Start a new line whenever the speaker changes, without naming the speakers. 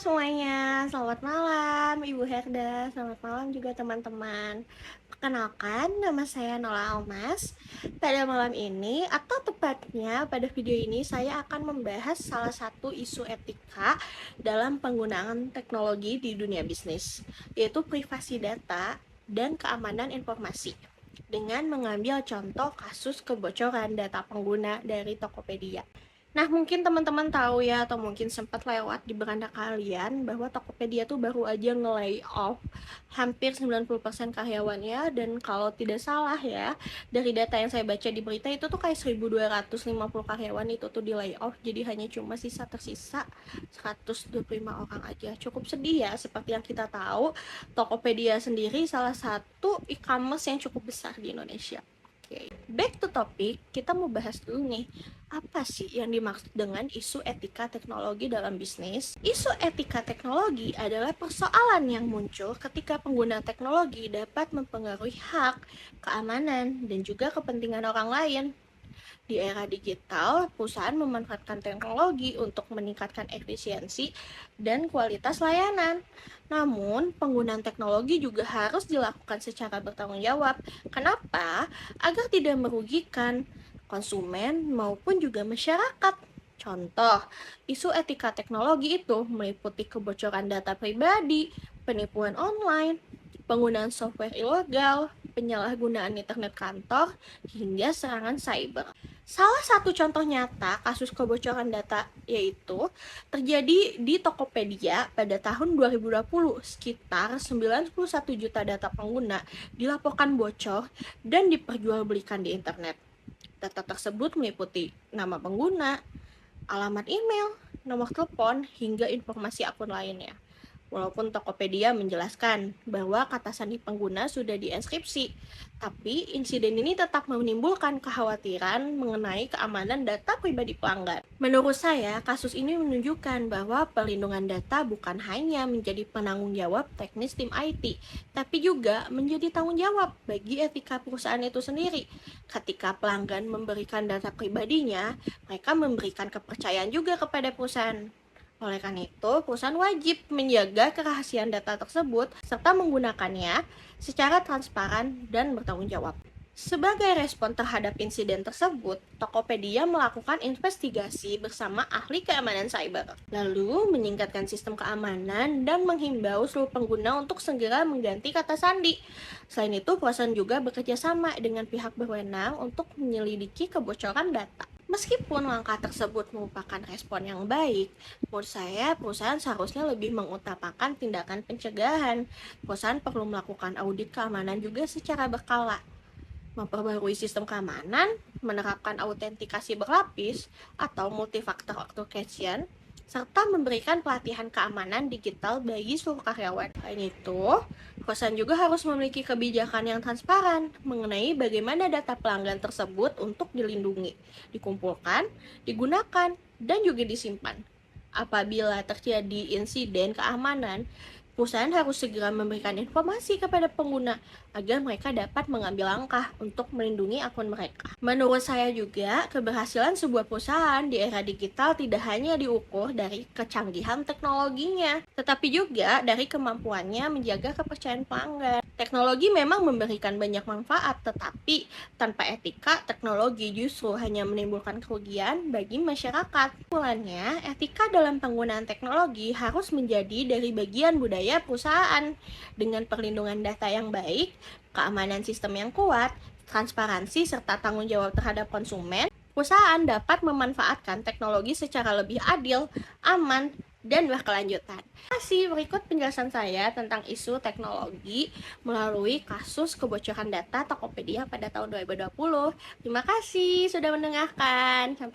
semuanya, selamat malam Ibu Herda, selamat malam juga teman-teman. Perkenalkan, nama saya Nola Almas. Pada malam ini, atau tepatnya pada video ini, saya akan membahas salah satu isu etika dalam penggunaan teknologi di dunia bisnis, yaitu privasi data dan keamanan informasi. Dengan mengambil contoh kasus kebocoran data pengguna dari Tokopedia. Nah, mungkin teman-teman tahu ya, atau mungkin sempat lewat di beranda kalian, bahwa Tokopedia tuh baru aja nge-lay off hampir 90% karyawannya, dan kalau tidak salah ya, dari data yang saya baca di berita itu tuh kayak 1.250 karyawan itu tuh di lay off, jadi hanya cuma tersisa 125 orang aja. Cukup sedih ya, seperti yang kita tahu, Tokopedia sendiri salah satu e-commerce yang cukup besar di Indonesia. Oke, back to topic, kita mau bahas dulu nih, apa sih yang dimaksud dengan isu etika teknologi dalam bisnis? Isu etika teknologi adalah persoalan yang muncul ketika pengguna teknologi dapat mempengaruhi hak, keamanan, dan juga kepentingan orang lain. Di era digital, perusahaan memanfaatkan teknologi untuk meningkatkan efisiensi dan kualitas layanan. Namun, penggunaan teknologi juga harus dilakukan secara bertanggung jawab. Kenapa? Agar tidak merugikan konsumen maupun juga masyarakat. Contoh, isu etika teknologi itu meliputi kebocoran data pribadi, penipuan online, penggunaan software ilegal, penyalahgunaan internet kantor, hingga serangan cyber. Salah satu contoh nyata kasus kebocoran data yaitu terjadi di Tokopedia pada tahun 2020. Sekitar 91 juta data pengguna dilaporkan bocor dan diperjualbelikan di internet. Data tersebut meliputi nama pengguna, alamat email, nomor telepon, hingga informasi akun lainnya. Walaupun Tokopedia menjelaskan bahwa kata sandi pengguna sudah dienkripsi, tapi insiden ini tetap menimbulkan kekhawatiran mengenai keamanan data pribadi pelanggan. Menurut saya, kasus ini menunjukkan bahwa perlindungan data bukan hanya menjadi penanggung jawab teknis tim IT, tapi juga menjadi tanggung jawab bagi etika perusahaan itu sendiri. Ketika pelanggan memberikan data pribadinya, mereka memberikan kepercayaan juga kepada perusahaan. Oleh karena itu, perusahaan wajib menjaga kerahasiaan data tersebut serta menggunakannya secara transparan dan bertanggung jawab. Sebagai respon terhadap insiden tersebut, Tokopedia melakukan investigasi bersama ahli keamanan cyber, lalu meningkatkan sistem keamanan dan menghimbau seluruh pengguna untuk segera mengganti kata sandi. Selain itu, perusahaan juga bekerja sama dengan pihak berwenang untuk menyelidiki kebocoran data. Meskipun langkah tersebut merupakan respon yang baik, menurut saya perusahaan seharusnya lebih mengutamakan tindakan pencegahan. Perusahaan perlu melakukan audit keamanan juga secara berkala, memperbarui sistem keamanan, menerapkan autentikasi berlapis atau multifaktor authentication, serta memberikan pelatihan keamanan digital bagi seluruh karyawan. Selain itu, perusahaan juga harus memiliki kebijakan yang transparan mengenai bagaimana data pelanggan tersebut untuk dilindungi, dikumpulkan, digunakan, dan juga disimpan. Apabila terjadi insiden keamanan, perusahaan harus segera memberikan informasi kepada pengguna agar mereka dapat mengambil langkah untuk melindungi akun mereka. Menurut saya juga, keberhasilan sebuah perusahaan di era digital tidak hanya diukur dari kecanggihan teknologinya, tetapi juga dari kemampuannya menjaga kepercayaan pelanggan. Teknologi memang memberikan banyak manfaat, tetapi tanpa etika, teknologi justru hanya menimbulkan kerugian bagi masyarakat. Kesimpulannya, etika dalam penggunaan teknologi harus menjadi dari bagian budaya perusahaan. Dengan perlindungan data yang baik, keamanan sistem yang kuat, transparansi, serta tanggung jawab terhadap konsumen, perusahaan dapat memanfaatkan teknologi secara lebih adil, aman, dan berkelanjutan. Terima kasih. Berikut penjelasan saya tentang isu teknologi melalui kasus kebocoran data Tokopedia pada tahun 2020. Terima kasih sudah mendengarkan.